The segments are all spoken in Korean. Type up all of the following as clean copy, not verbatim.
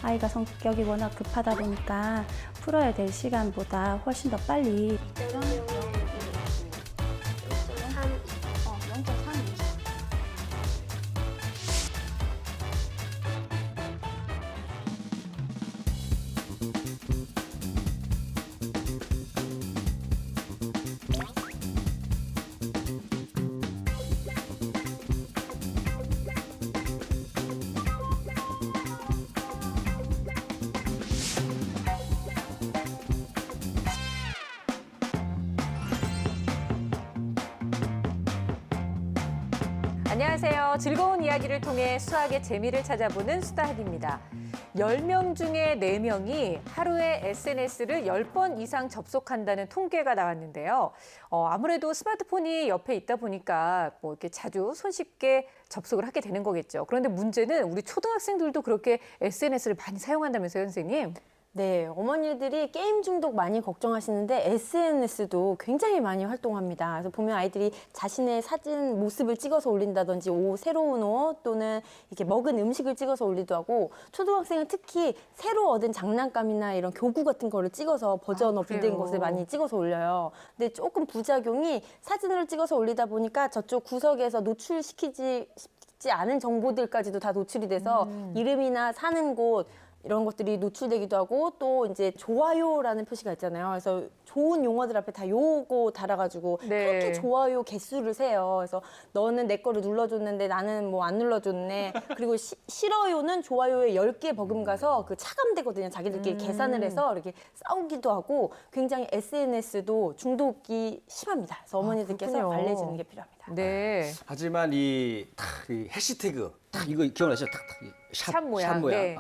아이가 성격이 워낙 급하다 보니까 풀어야 될 시간보다 훨씬 더 빨리. 0.3. 안녕하세요. 즐거운 이야기를 통해 수학의 재미를 찾아보는 수다학입니다. 10명 중에 4명이 하루에 SNS를 10번 이상 접속한다는 통계가 나왔는데요. 아무래도 스마트폰이 옆에 있다 보니까 뭐 이렇게 자주 손쉽게 접속을 하게 되는 거겠죠. 그런데 문제는 우리 초등학생들도 그렇게 SNS를 많이 사용한다면서요, 선생님? 네, 어머니들이 게임 중독 많이 걱정하시는데 SNS도 굉장히 많이 활동합니다. 그래서 보면 아이들이 자신의 사진 모습을 찍어서 올린다든지 새로운 옷 또는 이렇게 먹은 음식을 찍어서 올리기도 하고 초등학생은 특히 새로 얻은 장난감이나 이런 교구 같은 거를 찍어서 버전 업된 것을 많이 찍어서 올려요. 근데 조금 부작용이 사진을 찍어서 올리다 보니까 저쪽 구석에서 노출시키지 않은 정보들까지도 다 노출이 돼서 이름이나 사는 곳 이런 것들이 노출되기도 하고 또 이제 좋아요라는 표시가 있잖아요. 그래서 좋은 용어들 앞에 다 요거 달아가지고 그렇게 좋아요 개수를 세요. 그래서 너는 내 거를 눌러줬는데 나는 뭐 안 눌러줬네. 그리고 싫어요는 좋아요에 10개 버금가서 그 차감되거든요. 자기들끼리 계산을 해서 이렇게 싸우기도 하고 굉장히 SNS도 중독이 심합니다. 그래서 어머니들께서 관리해주는 게 필요합니다. 네. 하지만 이 해시태그 이거 기억나시죠? 샵 모양. 네.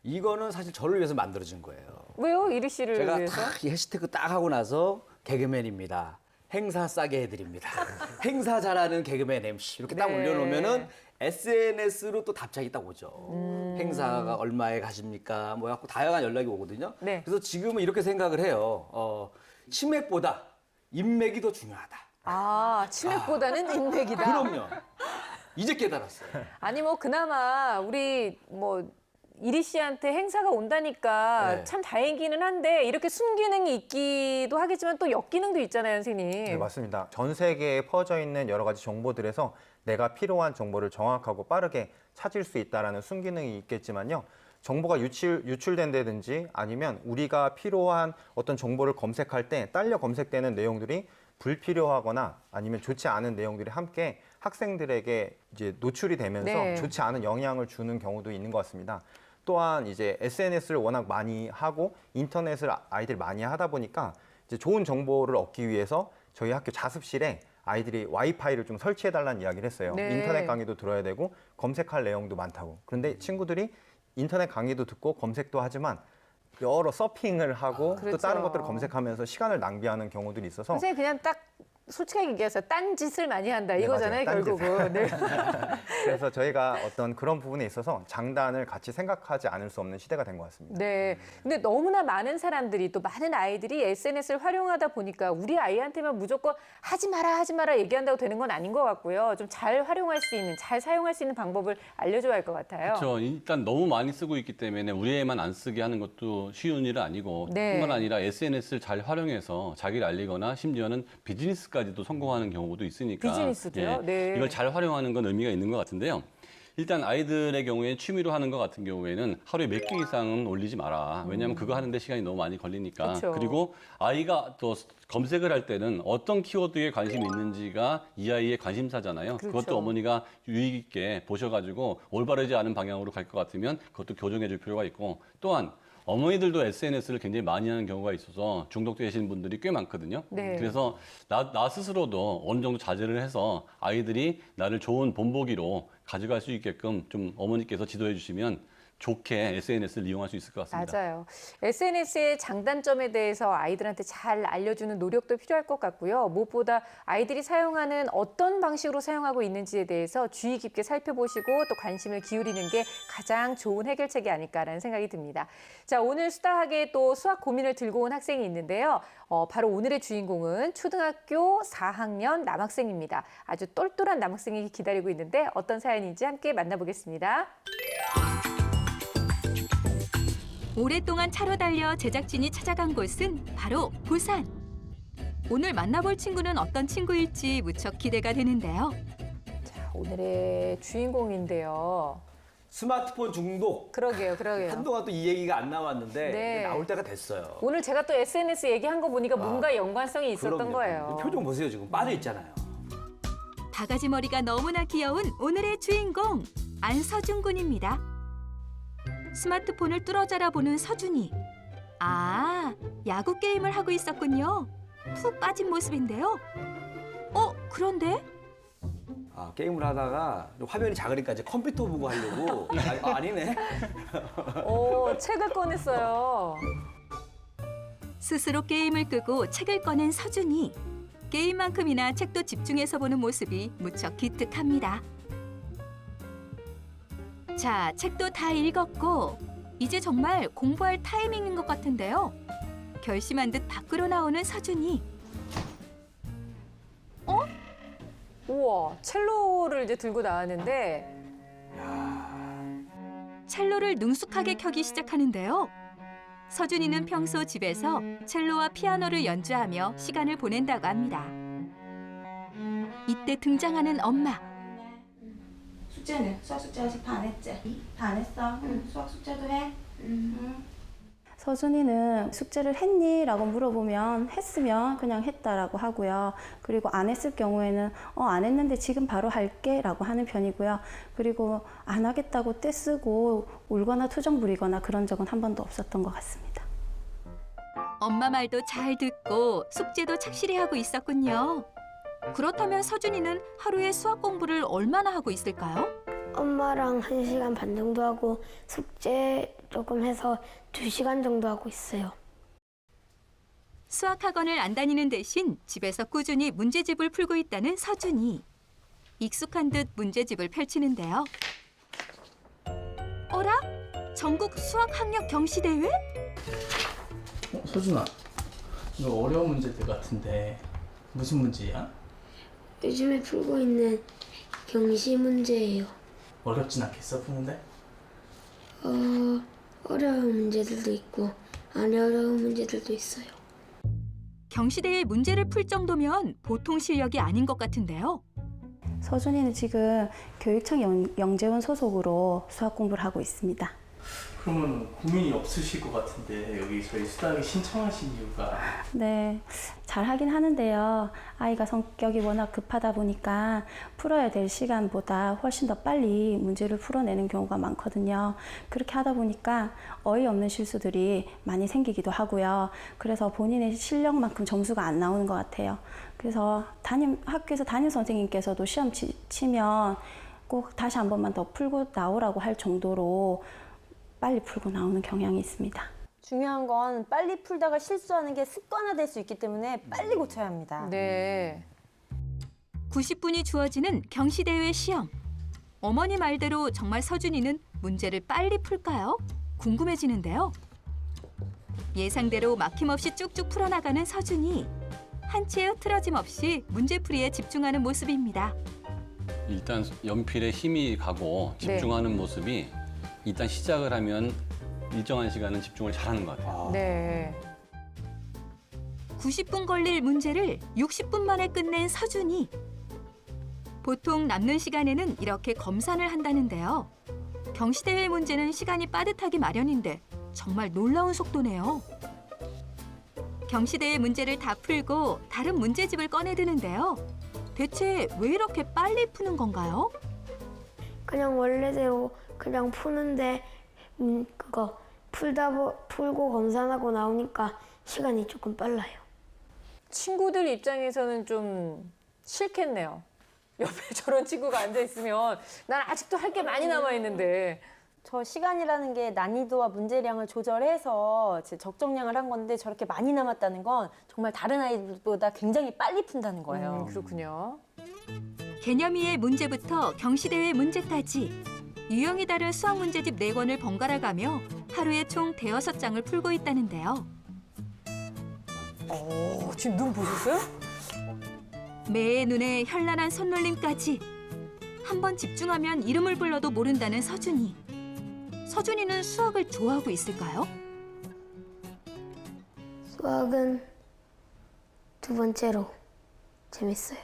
이거는 사실 저를 위해서 만들어진 거예요. 왜요? 이리 씨를 제가 위해서? 이 해시태그 딱 하고 나서 개그맨입니다. 행사 싸게 해드립니다. 행사 잘하는 개그맨 MC 이렇게 딱 올려놓으면은 SNS로 또 답장이 딱 오죠. 행사가 얼마에 가십니까? 뭐 갖고 다양한 연락이 오거든요. 네. 그래서 지금은 이렇게 생각을 해요. 치맥보다 인맥이 더 중요하다. 치맥보다는 인맥이다. 그럼요. 이제 깨달았어요. 아니 뭐 그나마 우리 뭐 이리 씨한테 행사가 온다니까 네. 참 다행이기는 한데 이렇게 순기능이 있기도 하겠지만 또 역기능도 있잖아요, 선생님. 네, 맞습니다. 전 세계에 퍼져 있는 여러 가지 정보들에서 내가 필요한 정보를 정확하고 빠르게 찾을 수 있다는 순기능이 있겠지만요. 정보가 유출된다든지 아니면 우리가 필요한 어떤 정보를 검색할 때 딸려 검색되는 내용들이 불필요하거나 아니면 좋지 않은 내용들이 함께 학생들에게 이제 노출이 되면서 좋지 않은 영향을 주는 경우도 있는 것 같습니다. 또한 이제 SNS를 워낙 많이 하고 인터넷을 아이들이 많이 하다 보니까 이제 좋은 정보를 얻기 위해서 저희 학교 자습실에 아이들이 와이파이를 좀 설치해달라는 이야기를 했어요. 인터넷 강의도 들어야 되고 검색할 내용도 많다고. 그런데 친구들이 인터넷 강의도 듣고 검색도 하지만 여러 서핑을 하고 또 다른 것들을 검색하면서 시간을 낭비하는 경우들이 있어서 선생님 그냥 딱 솔직하게 얘기해서 딴짓을 많이 한다 이거잖아요, 맞아요. 결국은. 네. 그래서 저희가 어떤 그런 부분에 있어서 장단을 같이 생각하지 않을 수 없는 시대가 된 것 같습니다. 네. 근데 너무나 많은 사람들이 또 많은 아이들이 SNS를 활용하다 보니까 우리 아이한테만 무조건 하지 마라 얘기한다고 되는 건 아닌 것 같고요. 좀 잘 활용할 수 있는, 잘 사용할 수 있는 방법을 알려줘야 할 것 같아요. 그렇죠. 일단 너무 많이 쓰고 있기 때문에 우리 애만 안 쓰게 하는 것도 쉬운 일은 아니고 네. 뿐만 아니라 SNS를 잘 활용해서 자기를 알리거나 심지어는 비즈니스까지도 성공하는 경우도 있으니까 비즈니스도요? 네. 이걸 잘 활용하는 건 의미가 있는 것 같은데요. 일단 아이들의 경우에 취미로 하는 것 같은 경우에는 하루에 몇 개 이상은 올리지 마라. 왜냐하면 그거 하는데 시간이 너무 많이 걸리니까. 그쵸. 그리고 아이가 또 검색을 할 때는 어떤 키워드에 관심이 있는지가 이 아이의 관심사잖아요. 그렇죠. 그것도 어머니가 유익 있게 보셔가지고 올바르지 않은 방향으로 갈 것 같으면 그것도 교정해 줄 필요가 있고 또한 어머니들도 SNS를 굉장히 많이 하는 경우가 있어서 중독되시는 분들이 꽤 많거든요. 네. 그래서 나 스스로도 어느 정도 자제를 해서 아이들이 나를 좋은 본보기로 가져갈 수 있게끔 좀 어머니께서 지도해 주시면 좋게 SNS를 이용할 수 있을 것 같습니다. 맞아요. SNS의 장단점에 대해서 아이들한테 잘 알려주는 노력도 필요할 것 같고요. 무엇보다 아이들이 사용하는 어떤 방식으로 사용하고 있는지에 대해서 주의 깊게 살펴보시고 또 관심을 기울이는 게 가장 좋은 해결책이 아닐까라는 생각이 듭니다. 자, 오늘 수다학에 또 수학 고민을 들고 온 학생이 있는데요. 바로 오늘의 주인공은 초등학교 4학년 남학생입니다. 아주 똘똘한 남학생이 기다리고 있는데 어떤 사연인지 함께 만나보겠습니다. 오랫동안 차로 달려 제작진이 찾아간 곳은 바로 부산. 오늘 만나볼 친구는 어떤 친구일지 무척 기대가 되는데요. 자, 오늘의 주인공인데요. 스마트폰 중독. 그러게요. 한동안 또 이 얘기가 안 나왔는데 네. 이제 나올 때가 됐어요. 오늘 제가 또 SNS 얘기한 거 보니까 뭔가 연관성이 있었던 그럼요. 거예요. 표정 보세요. 지금 빠져 있잖아요. 바가지 머리가 너무나 귀여운 오늘의 주인공 안서준 군입니다. 스마트폰을 뚫어져라 보는 서준이. 아, 야구 게임을 하고 있었군요. 푹 빠진 모습인데요. 그런데 게임을 하다가 화면이 작으니까 이제 컴퓨터 보고 하려고 아니네. 책을 꺼냈어요. 스스로 게임을 끄고 책을 꺼낸 서준이. 게임만큼이나 책도 집중해서 보는 모습이 무척 기특합니다. 자, 책도 다 읽었고 이제 정말 공부할 타이밍인 것 같은데요. 결심한 듯 밖으로 나오는 서준이. 우와, 첼로를 이제 들고 나왔는데 첼로를 능숙하게 켜기 시작하는데요. 서준이는 평소 집에서 첼로와 피아노를 연주하며 시간을 보낸다고 합니다. 이때 등장하는 엄마. 숙제는? 수학 숙제 아직 다 안 했지? 다 안 했어? 수학 숙제도 해? 서준이는 숙제를 했니? 라고 물어보면 했으면 그냥 했다라고 하고요. 그리고 안 했을 경우에는 안 했는데 지금 바로 할게 라고 하는 편이고요. 그리고 안 하겠다고 떼쓰고 울거나 투정 부리거나 그런 적은 한 번도 없었던 것 같습니다. 엄마 말도 잘 듣고 숙제도 착실히 하고 있었군요. 그렇다면 서준이는 하루에 수학 공부를 얼마나 하고 있을까요? 엄마랑 1시간 반 정도 하고 숙제 조금 해서 2시간 정도 하고 있어요. 수학학원을 안 다니는 대신 집에서 꾸준히 문제집을 풀고 있다는 서준이. 익숙한 듯 문제집을 펼치는데요. 어라? 전국 수학학력 경시대회? 서준아, 이거 어려운 문제들 같은데 무슨 문제야? 요즘에 풀고 있는 경시 문제예요. 어렵진 않겠어, 푸는데? 어려운 문제들도 있고 안 어려운 문제들도 있어요. 경시대회 문제를 풀 정도면 보통 실력이 아닌 것 같은데요. 서준이는 지금 교육청 영재원 소속으로 수학 공부를 하고 있습니다. 그러면 고민이 없으실 것 같은데 여기 저희 수다학에 신청하신 이유가? 네, 잘 하긴 하는데요. 아이가 성격이 워낙 급하다 보니까 풀어야 될 시간보다 훨씬 더 빨리 문제를 풀어내는 경우가 많거든요. 그렇게 하다 보니까 어이없는 실수들이 많이 생기기도 하고요. 그래서 본인의 실력만큼 점수가 안 나오는 것 같아요. 그래서 학교에서 담임 선생님께서도 시험 치면 꼭 다시 한 번만 더 풀고 나오라고 할 정도로 빨리 풀고 나오는 경향이 있습니다. 중요한 건 빨리 풀다가 실수하는 게 습관화될 수 있기 때문에 빨리 고쳐야 합니다. 네. 90분이 주어지는 경시대회 시험. 어머니 말대로 정말 서준이는 문제를 빨리 풀까요? 궁금해지는데요. 예상대로 막힘없이 쭉쭉 풀어나가는 서준이. 한 치의 흐트러짐 없이 문제풀이에 집중하는 모습입니다. 일단 연필에 힘이 가고 집중하는 모습이 일단 시작을 하면 일정한 시간은 집중을 잘하는 것 같아요. 네. 90분 걸릴 문제를 60분 만에 끝낸 서준이. 보통 남는 시간에는 이렇게 검산을 한다는데요. 경시대회 문제는 시간이 빠듯하기 마련인데 정말 놀라운 속도네요. 경시대회 문제를 다 풀고 다른 문제집을 꺼내드는데요. 대체 왜 이렇게 빨리 푸는 건가요? 그냥 원래대로 그냥 푸는데 그거 풀고 검산하고 나오니까 시간이 조금 빨라요. 친구들 입장에서는 좀 싫겠네요. 옆에 저런 친구가 앉아있으면 난 아직도 할 게 많이 남아있는데. 저 시간이라는 게 난이도와 문제량을 조절해서 적정량을 한 건데 저렇게 많이 남았다는 건 정말 다른 아이들보다 굉장히 빨리 푼다는 거예요. 그렇군요. 개념이의 문제부터 경시대회 문제까지 유형이 다른 수학 문제집 4권을 번갈아 가며 하루에 총 5장을 풀고 있다는데요. 지금 눈 보셨어요? 매의 눈에 현란한 손놀림까지. 한 번 집중하면 이름을 불러도 모른다는 서준이. 서준이는 수학을 좋아하고 있을까요? 수학은 두 번째로 재밌어요.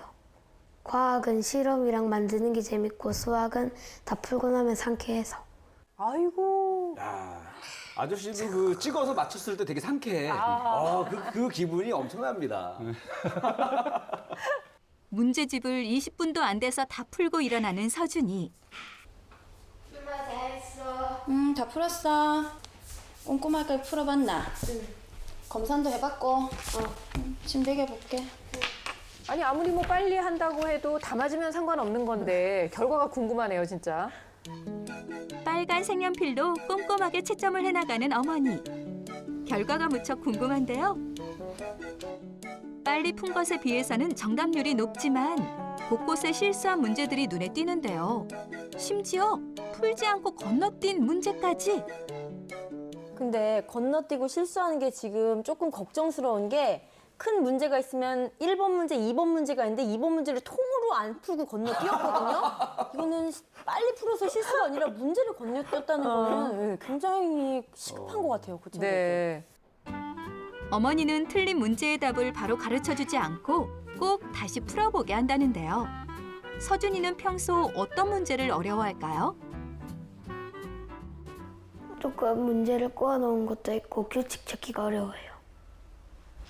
과학은 실험이랑 만드는 게 재밌고 수학은 다 풀고 나면 상쾌해서. 아이고. 야, 아저씨도 그 찍어서 맞췄을 때 되게 상쾌해. 그 기분이 엄청납니다. 문제집을 20분도 안 돼서 다 풀고 일어나는 서준이. 엄마 다 했어. 다 풀었어. 꼼꼼하게 풀어봤나? 검산도 해봤고. 지금 매겨볼게. 아니 아무리 뭐 빨리 한다고 해도 다 맞으면 상관없는 건데 결과가 궁금하네요 진짜. 빨간 색연필로 꼼꼼하게 채점을 해나가는 어머니. 결과가 무척 궁금한데요. 빨리 푼 것에 비해서는 정답률이 높지만 곳곳에 실수한 문제들이 눈에 띄는데요. 심지어 풀지 않고 건너뛴 문제까지. 근데 건너뛰고 실수하는 게 지금 조금 걱정스러운 게 큰 문제가 있으면 1번 문제, 2번 문제가 있는데 2번 문제를 통으로 안 풀고 건너뛰었거든요. 이거는 빨리 풀어서 실수가 아니라 문제를 건너뛰었다는 거는 굉장히 시급한 것 같아요. 그 친구들. 네. 어머니는 틀린 문제의 답을 바로 가르쳐주지 않고 꼭 다시 풀어보게 한다는데요. 서준이는 평소 어떤 문제를 어려워할까요? 조금 문제를 꼬아놓은 것도 있고 규칙 찾기가 어려워요.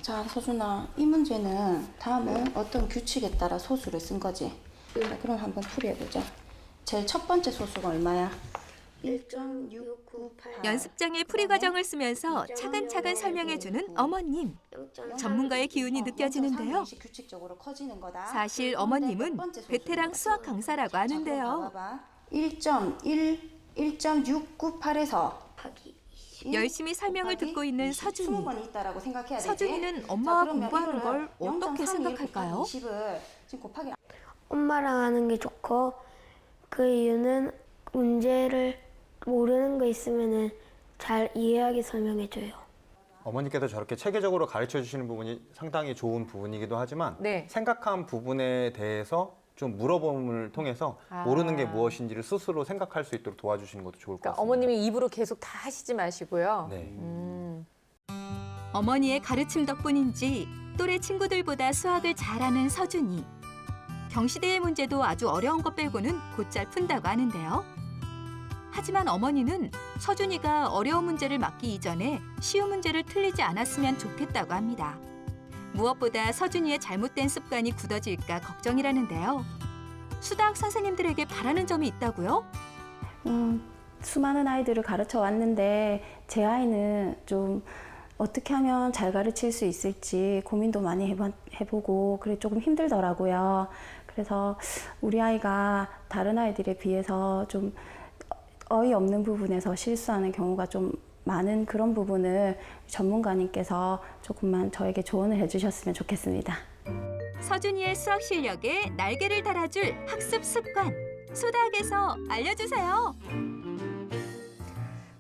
자, 서준아, 이 문제는 다음은 어떤 규칙에 따라 소수를 쓴 거지? 자, 그럼 한번 풀이해보자. 제일 첫 번째 소수가 얼마야? 1.698. 연습장의 풀이 과정을 쓰면서 차근차근 설명해주는 어머님. 전문가의 기운이 느껴지는데요. 규칙적으로 커지는 거다. 사실 어머님은 베테랑 수학 강사라고 하는데요. 1.698에서 열심히 설명을 듣고 있는 서준이. 20번이 있다라고 생각해야 되지. 서준이는 엄마와 자, 그러면 공부하는 이거를 걸 어떻게 0.32 생각할까요? 20을 지금 곱하기 엄마랑 하는 게 좋고 그 이유는 문제를 모르는 거 있으면은 잘 이해하게 설명해줘요. 어머니께서 저렇게 체계적으로 가르쳐 주시는 부분이 상당히 좋은 부분이기도 하지만 네. 생각한 부분에 대해서 좀 물어봄을 통해서 모르는 게 무엇인지를 스스로 생각할 수 있도록 도와주시는 것도 좋을 것 그러니까 같습니다. 어머님이 입으로 계속 다 하시지 마시고요. 네. 어머니의 가르침 덕분인지 또래 친구들보다 수학을 잘하는 서준이. 경시대회 문제도 아주 어려운 것 빼고는 곧잘 푼다고 하는데요. 하지만 어머니는 서준이가 어려운 문제를 맞기 이전에 쉬운 문제를 틀리지 않았으면 좋겠다고 합니다. 무엇보다 서준이의 잘못된 습관이 굳어질까 걱정이라는데요. 수다학 선생님들에게 바라는 점이 있다고요? 수많은 아이들을 가르쳐 왔는데 제 아이는 좀 어떻게 하면 잘 가르칠 수 있을지 고민도 많이 해보고 그래 조금 힘들더라고요. 그래서 우리 아이가 다른 아이들에 비해서 좀 어이없는 부분에서 실수하는 경우가 좀 많은 그런 부분을 전문가님께서 조금만 저에게 조언을 해주셨으면 좋겠습니다. 서준이의 수학 실력에 날개를 달아줄 학습 습관. 수다학에서 알려주세요.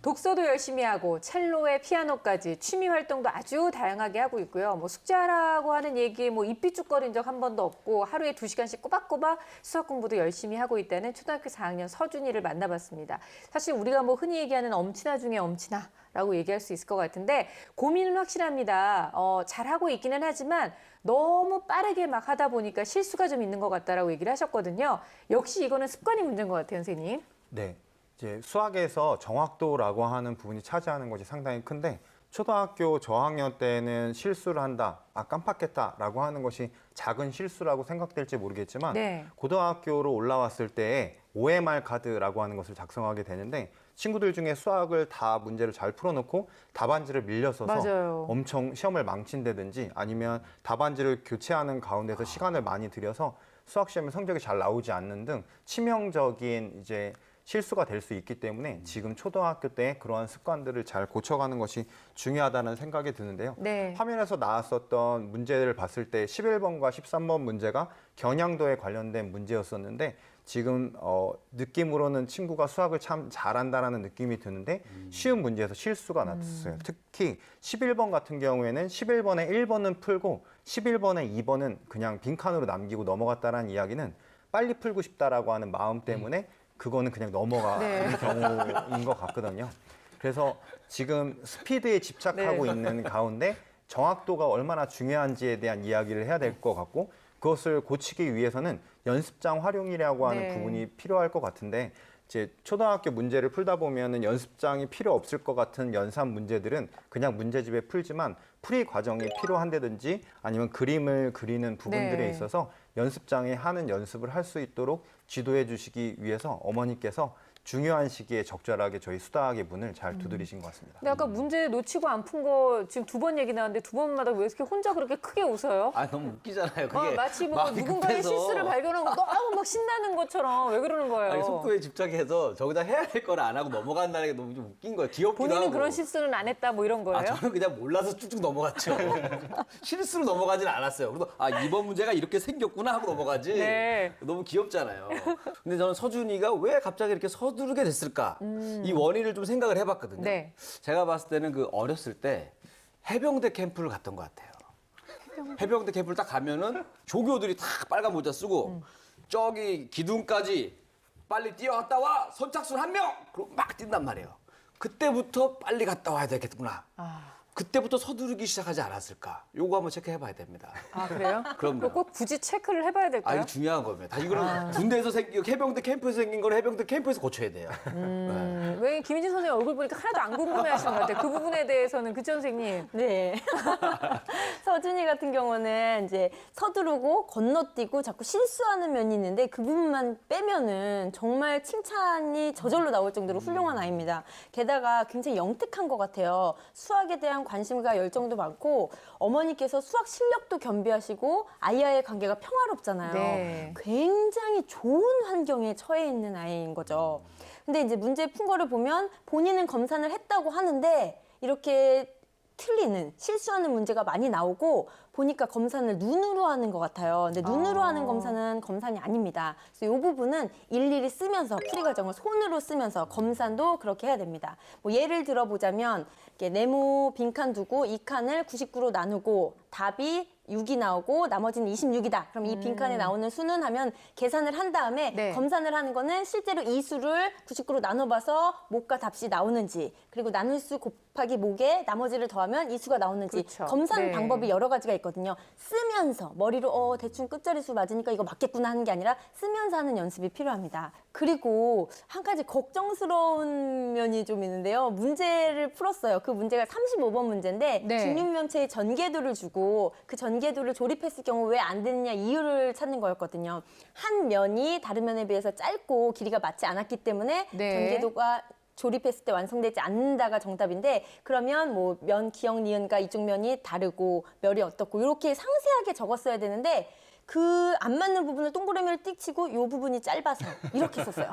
독서도 열심히 하고 첼로에 피아노까지 취미 활동도 아주 다양하게 하고 있고요. 뭐 숙제하라고 하는 얘기에 뭐 입비죽거린 적 한 번도 없고 하루에 2시간씩 꼬박꼬박 수학 공부도 열심히 하고 있다는 초등학교 4학년 서준이를 만나봤습니다. 사실 우리가 뭐 흔히 얘기하는 엄친아 중에 엄친아라고 얘기할 수 있을 것 같은데 고민은 확실합니다. 잘하고 있기는 하지만 너무 빠르게 막 하다 보니까 실수가 좀 있는 것 같다라고 얘기를 하셨거든요. 역시 이거는 습관이 문제인 것 같아요, 선생님. 네. 이제 수학에서 정확도라고 하는 부분이 차지하는 것이 상당히 큰데 초등학교 저학년 때는 실수를 한다, 깜빡했다라고 하는 것이 작은 실수라고 생각될지 모르겠지만 네. 고등학교로 올라왔을 때 OMR 카드라고 하는 것을 작성하게 되는데 친구들 중에 수학을 다 문제를 잘 풀어놓고 답안지를 밀려서서 맞아요. 엄청 시험을 망친다든지 아니면 답안지를 교체하는 가운데서 시간을 많이 들여서 수학 시험에 성적이 잘 나오지 않는 등 치명적인 이제 실수가 될 수 있기 때문에 지금 초등학교 때 그러한 습관들을 잘 고쳐가는 것이 중요하다는 생각이 드는데요. 네. 화면에서 나왔었던 문제를 봤을 때 11번과 13번 문제가 겨냥도에 관련된 문제였었는데 지금 느낌으로는 친구가 수학을 참 잘한다라는 느낌이 드는데 쉬운 문제에서 실수가 났어요. 특히 11번 같은 경우에는 11번에 1번은 풀고 11번에 2번은 그냥 빈칸으로 남기고 넘어갔다라는 이야기는 빨리 풀고 싶다라고 하는 마음 때문에 그거는 그냥 넘어가는 경우인 것 같거든요. 그래서 지금 스피드에 집착하고 있는 가운데 정확도가 얼마나 중요한지에 대한 이야기를 해야 될 것 같고 그것을 고치기 위해서는 연습장 활용이라고 하는 네. 부분이 필요할 것 같은데 이제 초등학교 문제를 풀다 보면은 연습장이 필요 없을 것 같은 연산 문제들은 그냥 문제집에 풀지만 풀이 과정이 필요한다든지 아니면 그림을 그리는 부분들에 네. 있어서 연습장에 하는 연습을 할 수 있도록 지도해 주시기 위해서 어머니께서 중요한 시기에 적절하게 저희 수다학의 문을 잘 두드리신 것 같습니다. 근데 아까 문제 놓치고 안 푼 거 지금 2번 얘기 나왔는데 2번마다 왜 이렇게 혼자 그렇게 크게 웃어요? 아 너무 웃기잖아요. 그게 마치 뭐 마음이 누군가의 급해서. 실수를 발견하고 너무 막 신나는 것처럼 왜 그러는 거예요? 아니, 속도에 집착해서 저기다 해야 될 거를 안 하고 넘어간다는 게 너무 좀 웃긴 거예요. 귀엽기도 본인은 하고. 그런 실수는 안 했다 뭐 이런 거예요? 아, 저는 그냥 몰라서 쭉쭉 넘어갔죠. 실수로 넘어가진 않았어요. 그래서 이번 문제가 이렇게 생겼구나 하고 넘어가지. 네. 너무 귀엽잖아요. 근데 저는 서준이가 왜 갑자기 이렇게 서두르게 됐을까? 이 원인을 좀 생각을 해봤거든요. 네. 제가 봤을 때는 그 어렸을 때 해병대 캠프를 갔던 것 같아요. 해병대 캠프를 딱 가면은 조교들이 다 빨간 모자 쓰고 저기 기둥까지 빨리 뛰어갔다 와 선착순 1명 그리고 막 뛴단 말이에요. 그때부터 빨리 갔다 와야 되겠구나. 그때부터 서두르기 시작하지 않았을까? 요거 한번 체크해봐야 됩니다. 아 그래요? 그럼요. 그거 꼭 굳이 체크를 해봐야 될까요? 이거 중요한 겁니다. 이거는 군대에서 생긴 해병대 캠프에서 생긴 거는 해병대 캠프에서 고쳐야 돼요. 네. 왜 김희진 선생님 얼굴 보니까 하나도 안 궁금해하시는 것 같아요. 그 부분에 대해서는 그쵸 선생님? 네. 서준이 같은 경우는 이제 서두르고 건너뛰고 자꾸 실수하는 면이 있는데 그 부분만 빼면은 정말 칭찬이 저절로 나올 정도로 훌륭한 아이입니다. 게다가 굉장히 영특한 것 같아요. 수학에 대한 관심과 열정도 많고 어머니께서 수학 실력도 겸비하시고 아이와의 관계가 평화롭잖아요. 네. 굉장히 좋은 환경에 처해 있는 아이인 거죠. 근데 이제 문제 푼 거를 보면 본인은 검산을 했다고 하는데 이렇게 틀리는 실수하는 문제가 많이 나오고 보니까 검산을 눈으로 하는 것 같아요. 근데 눈으로 하는 검사는 검산이 아닙니다. 그래서 이 부분은 일일이 쓰면서 풀이 과정을 손으로 쓰면서 검산도 그렇게 해야 됩니다. 뭐 예를 들어보자면 이렇게 네모 빈칸 두고 이 칸을 99로 나누고 답이 6이 나오고 나머지는 26이다. 그럼 이 빈칸에 나오는 수는 하면 계산을 한 다음에 네. 검산을 하는 거는 실제로 이 수를 99로 나눠봐서 목과 답시 나오는지 그리고 나눌 수 곱하기 목에 나머지를 더하면 이 수가 나오는지 그렇죠. 검산 네. 방법이 여러 가지가 있거든요. 쓰면서 머리로 대충 끝자리 수 맞으니까 이거 맞겠구나 하는 게 아니라 쓰면서 하는 연습이 필요합니다. 그리고 한 가지 걱정스러운 면이 좀 있는데요. 문제를 풀었어요. 그 문제가 35번 문제인데 네. 중립면체의 전개도를 주고 그 전개도를 조립했을 경우 왜 안 되느냐 이유를 찾는 거였거든요. 한 면이 다른 면에 비해서 짧고 길이가 맞지 않았기 때문에 네. 전개도가 조립했을 때 완성되지 않는다가 정답인데 그러면 뭐 면, 기역, 니은과 이쪽 면이 다르고 멸이 어떻고 이렇게 상세하게 적었어야 되는데 그 안 맞는 부분을 동그라미를 띡 치고 이 부분이 짧아서 이렇게 썼어요.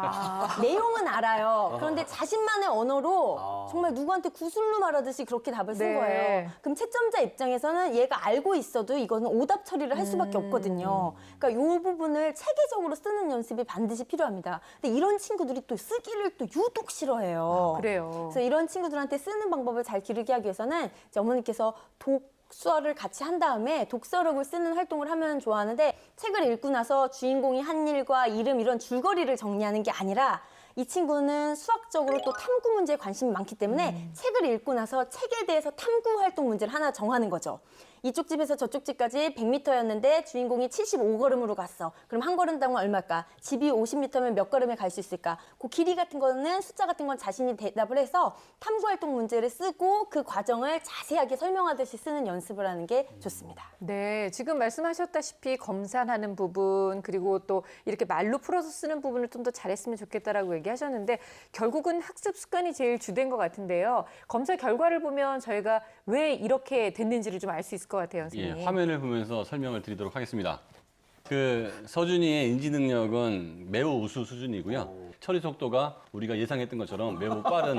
내용은 알아요. 그런데 자신만의 언어로 정말 누구한테 구슬로 말하듯이 그렇게 답을 쓴 네. 거예요. 그럼 채점자 입장에서는 얘가 알고 있어도 이거는 오답 처리를 할 수밖에 없거든요. 그러니까 이 부분을 체계적으로 쓰는 연습이 반드시 필요합니다. 근데 이런 친구들이 또 쓰기를 또 유독 싫어해요. 그래요. 그래서 이런 친구들한테 쓰는 방법을 잘 기르게 하기 위해서는 이제 어머니께서 독서를 같이 한 다음에 독서력을 쓰는 활동을 하면 좋아하는데 책을 읽고 나서 주인공이 한 일과 이름 이런 줄거리를 정리하는 게 아니라 이 친구는 수학적으로 또 탐구 문제에 관심이 많기 때문에 책을 읽고 나서 책에 대해서 탐구 활동 문제를 하나 정하는 거죠. 이쪽 집에서 저쪽 집까지 100m였는데 주인공이 75걸음으로 갔어. 그럼 한 걸음당은 얼마일까? 집이 50m면 몇 걸음에 갈 수 있을까? 그 길이 같은 거는 숫자 같은 건 자신이 대답을 해서 탐구활동 문제를 쓰고 그 과정을 자세하게 설명하듯이 쓰는 연습을 하는 게 좋습니다. 네, 지금 말씀하셨다시피 검산하는 부분 그리고 또 이렇게 말로 풀어서 쓰는 부분을 좀 더 잘했으면 좋겠다라고 얘기하셨는데 결국은 학습 습관이 제일 주된 것 같은데요. 검사 결과를 보면 저희가 왜 이렇게 됐는지를 좀 알 수 있을 것 같아요, 선생님. 예, 화면을 보면서 설명을 드리도록 하겠습니다. 그 서준이의 인지 능력은 매우 우수 수준이고요. 처리 속도가 우리가 예상했던 것처럼 매우 빠른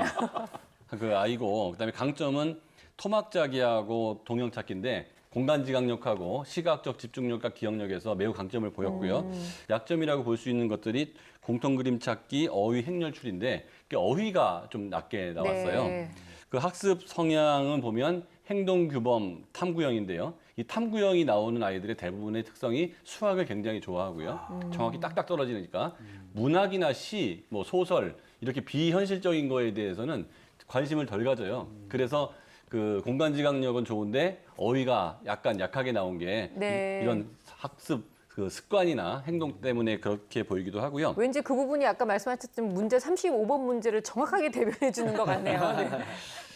그 아이고, 그다음에 강점은 토막자기하고 동형찾기인데 공간지각력하고 시각적 집중력과 기억력에서 매우 강점을 보였고요. 약점이라고 볼 수 있는 것들이 공통그림 찾기, 어휘, 행렬출인데 어휘가 좀 낮게 나왔어요. 네. 그 학습 성향은 보면 행동규범 탐구형인데요. 이 탐구형이 나오는 아이들의 대부분의 특성이 수학을 굉장히 좋아하고요. 정확히 딱딱 떨어지니까 문학이나 시, 뭐 소설 이렇게 비현실적인 거에 대해서는 관심을 덜 가져요. 그래서 그 공간지각력은 좋은데 어휘가 약간 약하게 나온 게 네. 이런 학습 그 습관이나 행동 때문에 그렇게 보이기도 하고요. 왠지 그 부분이 아까 말씀하셨던 문제 35번 문제를 정확하게 대변해 주는 것 같네요. 네.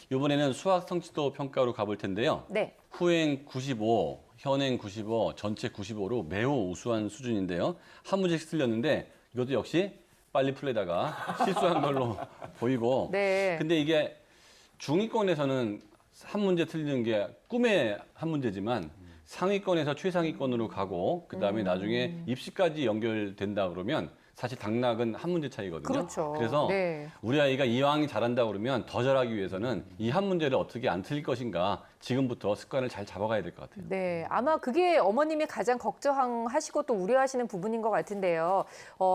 이번에는 수학 성취도 평가로 가볼 텐데요. 네. 후행 95, 현행 95, 전체 95로 매우 우수한 수준인데요. 한 문제씩 틀렸는데 이것도 역시 빨리 풀려다가 실수한 걸로 보이고. 네. 근데 이게 중위권에서는 한 문제 틀리는 게 꿈의 한 문제지만 상위권에서 최상위권으로 가고 그다음에 나중에 입시까지 연결된다 그러면 사실 당락은 한 문제 차이거든요. 그렇죠. 그래서 네. 우리 아이가 이왕 잘한다 그러면 더 잘하기 위해서는 이 한 문제를 어떻게 안 틀릴 것인가 지금부터 습관을 잘 잡아가야 될 것 같아요. 네, 아마 그게 어머님이 가장 걱정하시고 또 우려하시는 부분인 것 같은데요.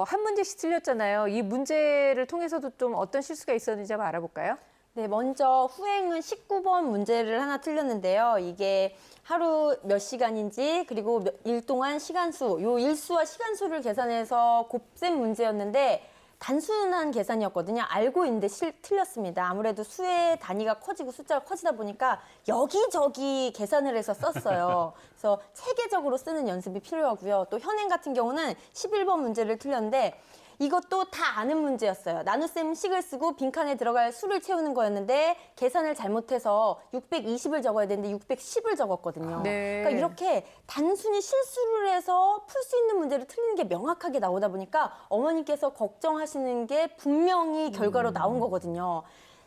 한 문제씩 틀렸잖아요. 이 문제를 통해서도 좀 어떤 실수가 있었는지 한번 알아볼까요? 네, 먼저 후행은 19번 문제를 하나 틀렸는데요. 이게 하루 몇 시간인지 그리고 일 동안 시간수, 요 일수와 시간수를 계산해서 곱셈 문제였는데 단순한 계산이었거든요. 알고 있는데 틀렸습니다. 아무래도 수의 단위가 커지고 숫자가 커지다 보니까 여기저기 계산을 해서 썼어요. 그래서 체계적으로 쓰는 연습이 필요하고요. 또 현행 같은 경우는 11번 문제를 틀렸는데 이것도 다 아는 문제였어요. 나눗셈 식을 쓰고 빈칸에 들어갈 수를 채우는 거였는데 계산을 잘못해서 620을 적어야 되는데 610을 적었거든요. 네. 그러니까 이렇게 단순히 실수를 해서 풀 수 있는 문제를 틀리는 게 명확하게 나오다 보니까 어머니께서 걱정하시는 게 분명히 결과로 나온 거거든요.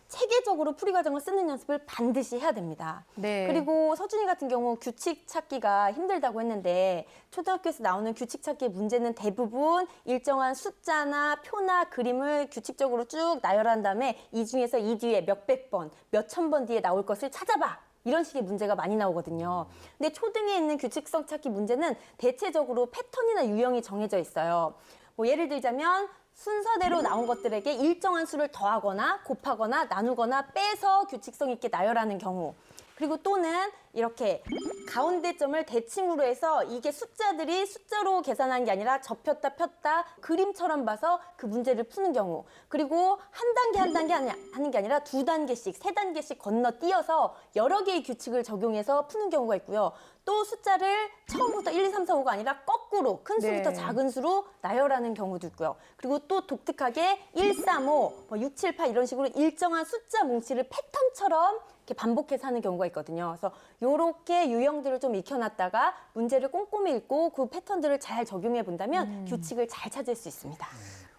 체계적으로 풀이 과정을 쓰는 연습을 반드시 해야 됩니다. 네. 그리고 서준이 같은 경우 규칙 찾기가 힘들다고 했는데 초등학교에서 나오는 규칙 찾기 문제는 대부분 일정한 숫자나 표나 그림을 규칙적으로 쭉 나열한 다음에 이 중에서 이 뒤에 몇백 번, 몇천 번 뒤에 나올 것을 찾아봐. 이런 식의 문제가 많이 나오거든요. 근데 초등에 있는 규칙성 찾기 문제는 대체적으로 패턴이나 유형이 정해져 있어요. 뭐 예를 들자면 순서대로 나온 것들에게 일정한 수를 더하거나 곱하거나 나누거나 빼서 규칙성 있게 나열하는 경우, 그리고 또는 이렇게 가운데 점을 대칭으로 해서 이게 숫자들이 숫자로 계산한 게 아니라 접혔다 폈다 그림처럼 봐서 그 문제를 푸는 경우, 그리고 한 단계 하는 게 아니라 두 단계씩, 세 단계씩 건너뛰어서 여러 개의 규칙을 적용해서 푸는 경우가 있고요. 또 숫자를 처음부터 1, 2, 3, 4, 5가 아니라 거꾸로 큰 수부터 네. 작은 수로 나열하는 경우도 있고요. 그리고 또 독특하게 1, 3, 5, 6, 7, 8 이런 식으로 일정한 숫자 뭉치를 패턴처럼 이렇게 반복해서 하는 경우가 있거든요. 그래서 이렇게 유형들을 좀 익혀놨다가 문제를 꼼꼼히 읽고 그 패턴들을 잘 적용해 본다면 규칙을 잘 찾을 수 있습니다.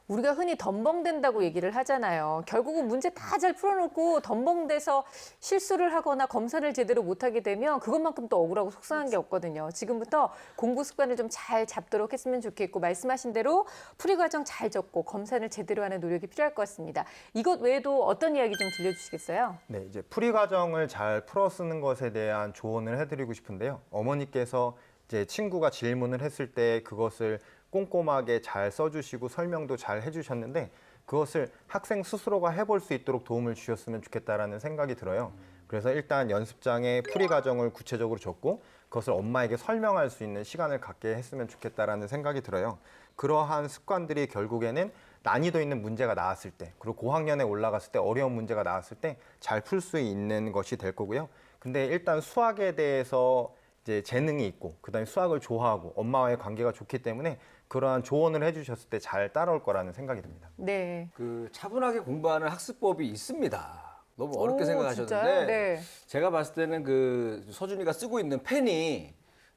우리가 흔히 덤벙된다고 얘기를 하잖아요. 결국은 문제 다 잘 풀어놓고 덤벙돼서 실수를 하거나 검사를 제대로 못하게 되면 그것만큼 또 억울하고 속상한 게 없거든요. 지금부터 공부 습관을 좀 잘 잡도록 했으면 좋겠고 말씀하신 대로 풀이 과정 잘 적고 검사를 제대로 하는 노력이 필요할 것 같습니다. 이것 외에도 어떤 이야기 좀 들려주시겠어요? 네, 이제 풀이 과정을 잘 풀어 쓰는 것에 대한 조언을 해드리고 싶은데요. 어머니께서 이제 친구가 질문을 했을 때 그것을 꼼꼼하게 잘 써주시고 설명도 잘 해주셨는데 그것을 학생 스스로가 해볼 수 있도록 도움을 주셨으면 좋겠다라는 생각이 들어요. 그래서 일단 연습장에 풀이 과정을 구체적으로 적고 그것을 엄마에게 설명할 수 있는 시간을 갖게 했으면 좋겠다라는 생각이 들어요. 그러한 습관들이 결국에는 난이도 있는 문제가 나왔을 때, 그리고 고학년에 올라갔을 때 어려운 문제가 나왔을 때 잘 풀 수 있는 것이 될 거고요. 근데 일단 수학에 대해서 이제 재능이 있고 그다음에 수학을 좋아하고 엄마와의 관계가 좋기 때문에 그러한 조언을 해주셨을 때 잘 따라올 거라는 생각이 듭니다. 네. 그 차분하게 공부하는 학습법이 있습니다. 너무 어렵게 오, 생각하셨는데 진짜요? 네. 제가 봤을 때는 그 서준이가 쓰고 있는 펜이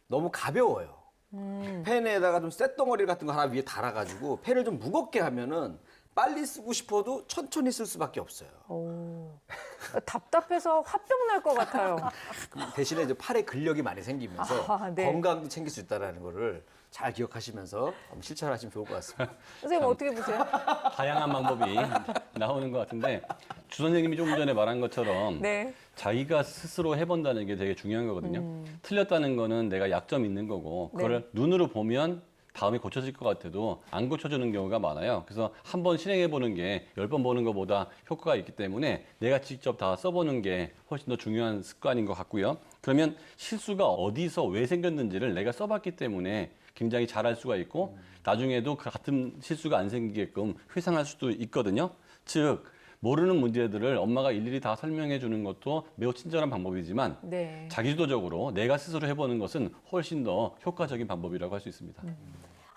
너무 가벼워요. 펜에다가 좀 쇳덩어리 같은 거 하나 위에 달아가지고 펜을 좀 무겁게 하면은 빨리 쓰고 싶어도 천천히 쓸 수밖에 없어요. 답답해서 화병 날 것 같아요. 대신에 이제 팔에 근력이 많이 생기면서 아, 네. 건강도 챙길 수 있다는 거를 잘 기억하시면서 한번 실천하시면 좋을 것 같습니다. 선생님 어떻게 보세요? 다양한 방법이 나오는 것 같은데 주 선생님이 조금 전에 말한 것처럼 네. 자기가 스스로 해본다는 게 되게 중요한 거거든요. 틀렸다는 거는 내가 약점 있는 거고 그걸 눈으로 보면 다음에 고쳐질 것 같아도 안 고쳐지는 경우가 많아요. 그래서 한 번 실행해 보는 게 10번 보는 것보다 효과가 있기 때문에 내가 직접 다 써보는 게 훨씬 더 중요한 습관인 것 같고요. 그러면 실수가 어디서 왜 생겼는지를 내가 써봤기 때문에 굉장히 잘할 수가 있고 나중에도 그 같은 실수가 안 생기게끔 회상할 수도 있거든요. 즉 모르는 문제들을 엄마가 일일이 다 설명해 주는 것도 매우 친절한 방법이지만 네. 자기주도적으로 내가 스스로 해보는 것은 훨씬 더 효과적인 방법이라고 할 수 있습니다.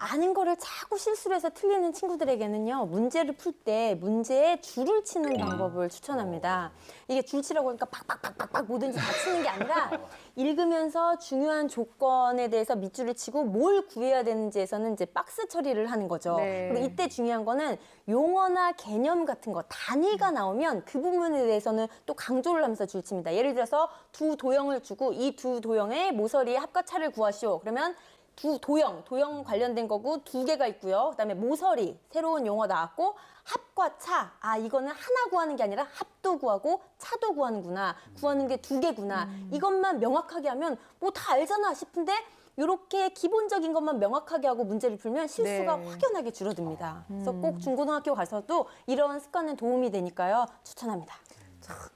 아는 거를 자꾸 실수를 해서 틀리는 친구들에게는요, 문제를 풀 때 문제에 줄을 치는 방법을 추천합니다. 이게 줄 치라고 하니까 팍팍팍팍팍 뭐든지 다 치는 게 아니라 읽으면서 중요한 조건에 대해서 밑줄을 치고 뭘 구해야 되는지에서는 이제 박스 처리를 하는 거죠. 네. 그리고 이때 중요한 거는 용어나 개념 같은 거, 단위가 나오면 그 부분에 대해서는 또 강조를 하면서 줄 칩니다. 예를 들어서 두 도형을 주고 이 두 도형의 모서리의 합과 차를 구하시오. 그러면 두 도형 관련된 거고 두 개가 있고요. 그다음에 모서리, 새로운 용어 나왔고 합과 차. 아, 이거는 하나 구하는 게 아니라 합도 구하고 차도 구하는구나. 구하는 게 두 개구나. 이것만 명확하게 하면 뭐 다 알잖아 싶은데 이렇게 기본적인 것만 명확하게 하고 문제를 풀면 실수가 네. 확연하게 줄어듭니다. 그래서 꼭 중고등학교 가서도 이런 습관은 도움이 되니까요. 추천합니다.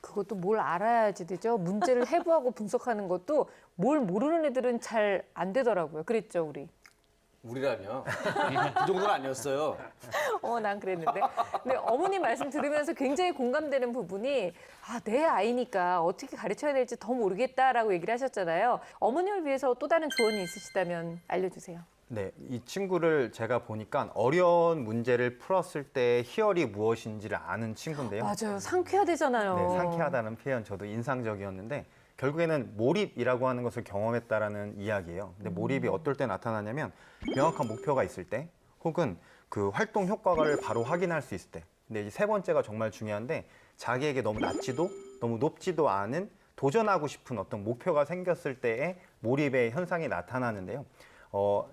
그것도 뭘 알아야지 되죠. 문제를 해부하고 분석하는 것도 뭘 모르는 애들은 잘 안 되더라고요. 그랬죠, 우리? 우리라뇨. 그 정도는 아니었어요. 난 그랬는데. 근데 어머니 말씀 들으면서 굉장히 공감되는 부분이 내 아이니까 어떻게 가르쳐야 될지 더 모르겠다라고 얘기를 하셨잖아요. 어머님을 위해서 또 다른 조언이 있으시다면 알려주세요. 네, 이 친구를 제가 보니까 어려운 문제를 풀었을 때 희열이 무엇인지를 아는 친구인데요. 맞아요. 상쾌하대잖아요. 네, 상쾌하다는 표현 저도 인상적이었는데 결국에는 몰입이라고 하는 것을 경험했다라는 이야기예요. 근데 몰입이 어떨 때 나타나냐면 명확한 목표가 있을 때 혹은 그 활동 효과를 바로 확인할 수 있을 때. 근데 이 세 번째가 정말 중요한데 자기에게 너무 낮지도 너무 높지도 않은 도전하고 싶은 어떤 목표가 생겼을 때의 몰입의 현상이 나타나는데요.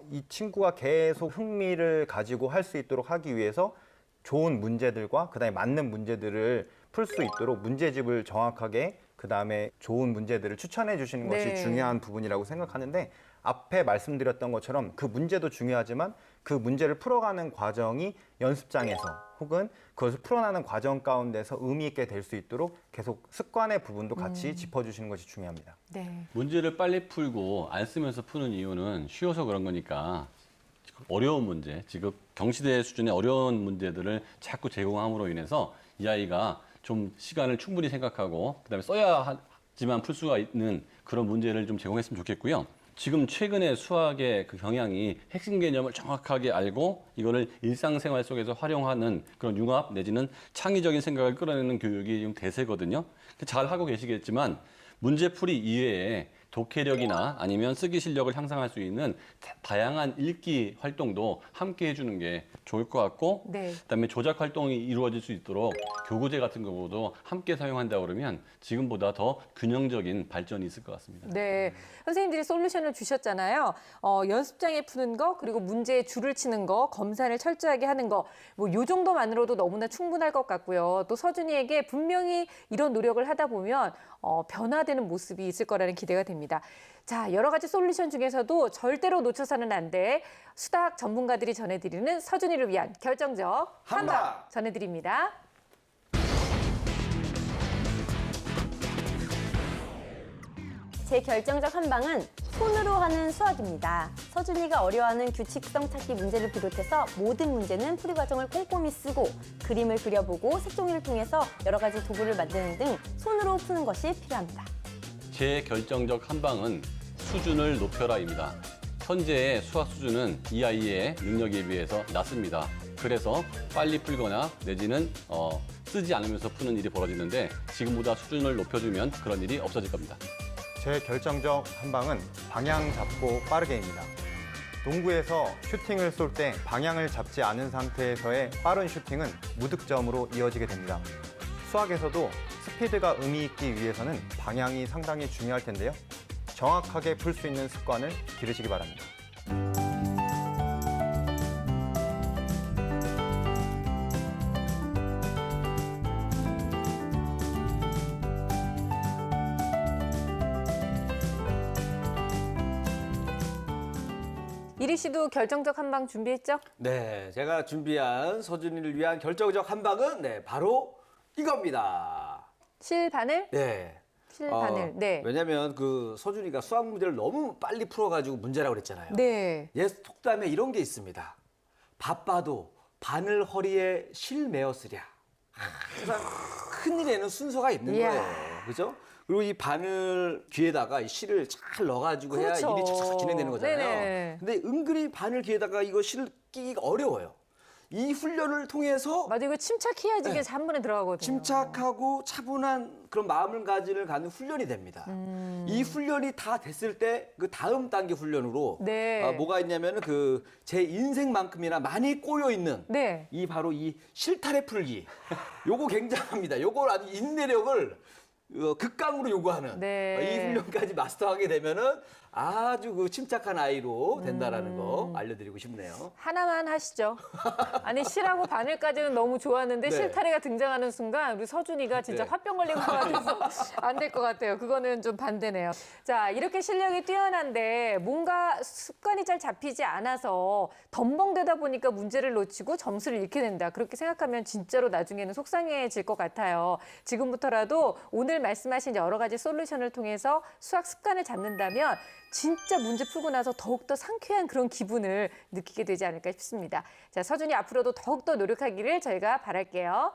이 친구가 계속 흥미를 가지고 할 수 있도록 하기 위해서 좋은 문제들과 그다음에 맞는 문제들을 풀 수 있도록 문제집을 정확하게 그다음에 좋은 문제들을 추천해 주시는 것이 네. 중요한 부분이라고 생각하는데 앞에 말씀드렸던 것처럼 그 문제도 중요하지만 그 문제를 풀어가는 과정이 연습장에서 혹은 그것을 풀어나는 과정 가운데서 의미 있게 될 수 있도록 계속 습관의 부분도 같이 짚어주시는 것이 중요합니다. 네. 문제를 빨리 풀고 안 쓰면서 푸는 이유는 쉬워서 그런 거니까 어려운 문제, 지금 경시대 수준의 어려운 문제들을 자꾸 제공함으로 인해서 이 아이가 좀 시간을 충분히 생각하고 그다음에 써야 하지만 풀 수가 있는 그런 문제를 좀 제공했으면 좋겠고요. 지금 최근에 수학의 그 경향이 핵심 개념을 정확하게 알고 이거를 일상생활 속에서 활용하는 그런 융합 내지는 창의적인 생각을 끌어내는 교육이 지금 대세거든요. 잘 하고 계시겠지만 문제풀이 이외에 독해력이나 아니면 쓰기 실력을 향상할 수 있는 다양한 읽기 활동도 함께 해주는 게 좋을 것 같고 네. 그다음에 조작 활동이 이루어질 수 있도록 교구제 같은 거도 함께 사용한다 그러면 지금보다 더 균형적인 발전이 있을 것 같습니다. 네. 선생님들이 솔루션을 주셨잖아요. 연습장에 푸는 거, 그리고 문제에 줄을 치는 거, 검사를 철저하게 하는 거, 뭐 요 정도만으로도 너무나 충분할 것 같고요. 또 서준이에게 분명히 이런 노력을 하다 보면 변화되는 모습이 있을 거라는 기대가 됩니다. 자, 여러 가지 솔루션 중에서도 절대로 놓쳐서는 안 돼. 수학 전문가들이 전해드리는 서준이를 위한 결정적 한방 전해드립니다. 제 결정적 한방은 손으로 하는 수학입니다. 서준이가 어려워하는 규칙성 찾기 문제를 비롯해서 모든 문제는 풀이 과정을 꼼꼼히 쓰고 그림을 그려보고 색종이를 통해서 여러 가지 도구를 만드는 등 손으로 푸는 것이 필요합니다. 제 결정적 한방은 수준을 높여라입니다. 현재의 수학 수준은 이 아이의 능력에 비해서 낮습니다. 그래서 빨리 풀거나 내지는 쓰지 않으면서 푸는 일이 벌어지는데 지금보다 수준을 높여주면 그런 일이 없어질 겁니다. 제 결정적 한방은 방향 잡고 빠르게입니다. 농구에서 슈팅을 쏠 때 방향을 잡지 않은 상태에서의 빠른 슈팅은 무득점으로 이어지게 됩니다. 수학에서도 스피드가 의미 있기 위해서는 방향이 상당히 중요할 텐데요. 정확하게 풀 수 있는 습관을 기르시기 바랍니다. 이리 씨도 결정적 한방 준비했죠? 네, 제가 준비한 서준이를 위한 결정적 한방은 바로 이겁니다. 실바늘? 네. 실바늘. 네. 왜냐면 그 서준이가 수학 문제를 너무 빨리 풀어가지고 문제라고 그랬잖아요. 네. 옛 속담에 이런 게 있습니다. 바빠도 바늘 허리에 실 메어 쓰랴. 항상 큰일에는 순서가 있는 이야. 거예요. 그죠? 그리고 이 바늘 귀에다가 이 실을 잘 넣어가지고 해야 그렇죠. 일이 착착 진행되는 거잖아요. 네네. 근데 은근히 바늘 귀에다가 이거 실을 끼기가 어려워요. 이 훈련을 통해서 맞아, 이거 침착해야지 이게 한 번에 들어가거든요. 침착하고 차분한 그런 마음가짐을 갖는 훈련이 됩니다. 이 훈련이 다 됐을 때 그 다음 단계 훈련으로 네. 뭐가 있냐면은 그 제 인생만큼이나 많이 꼬여 있는 네. 이 바로 이 실타래 풀기. 요거 굉장합니다. 요걸 아주 인내력을 극강으로 요구하는 네. 이 훈련까지 마스터하게 되면은 아주 그 침착한 아이로 된다라는 거 알려드리고 싶네요. 하나만 하시죠. 아니 실하고 바늘까지는 너무 좋았는데 네. 실타래가 등장하는 순간 우리 서준이가 진짜 네. 화병 걸린 것 같아서 안 될 것 같아요. 그거는 좀 반대네요. 자, 이렇게 실력이 뛰어난데 뭔가 습관이 잘 잡히지 않아서 덤벙대다 보니까 문제를 놓치고 점수를 잃게 된다. 그렇게 생각하면 진짜로 나중에는 속상해질 것 같아요. 지금부터라도 오늘 말씀하신 여러 가지 솔루션을 통해서 수학 습관을 잡는다면 진짜 문제 풀고 나서 더욱더 상쾌한 그런 기분을 느끼게 되지 않을까 싶습니다. 자, 서준이 앞으로도 더욱더 노력하기를 저희가 바랄게요.